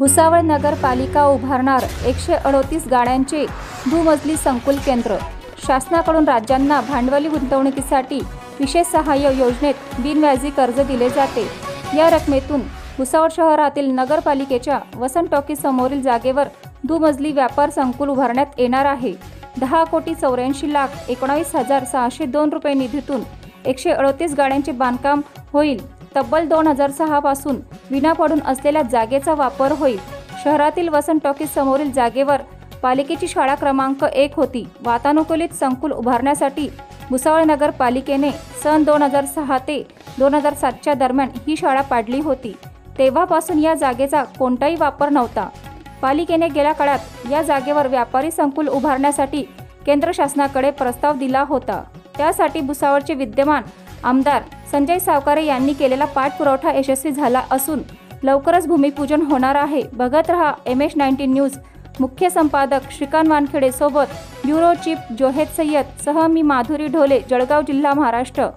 भुसावळ नगरपालिका उभारणार 138 गाड्यांचे दुमजली संकुल केंद्र। शासनाकडून राज्यांना भांडवली गुंतवणुकीसाठी विशेष सहाय्य योजनेत बिनव्याजी कर्ज दिले जाते। या रकमेतून भुसावळ शहरातील नगरपालिकेच्या वसंत टॉकीज समोरील जागेवर दुमजली व्यापार संकुल उभारण्यात येणार आहे। 10,84,19,602 रुपये निधीतून 138 गाड्यांचे बांधकाम होईल। तब्बल 2006 पासून विना पडून असलेल्या जागेचा वापर होईल। शहरातील वसंत टॉकीज समोरील जागेवर पालिकेची शाळा क्रमांक 1 होती। वातानुकूलित संकुल उभारण्यासाठी भुसावळ नगरपालिकेने सन 2006 ते 2007च्या दरम्यान ही शाळा पाडली होती। तेव्हापासून या जागेचा कोणताही वापर नव्हता। पालिकेने गेल्या काळात या जागेवर व्यापारी संकुल उभारण्यासाठी केंद्र शासनाकडे प्रस्ताव दिला होता। त्यासाठी भुसावळचे विद्यमान आमदार संजय सावकारे यांनी केलेला पाठपुरावा यशस्वी झाला असून लवकरच भूमिपूजन होणार आहे। बघत रहा MH19 न्यूज। मुख्य संपादक श्रीकांत वानखेडे सोबत ब्युरो चीफ जोहेद सय्यद सह मी माधुरी ढोले, जळगाव जिल्हा, महाराष्ट्र।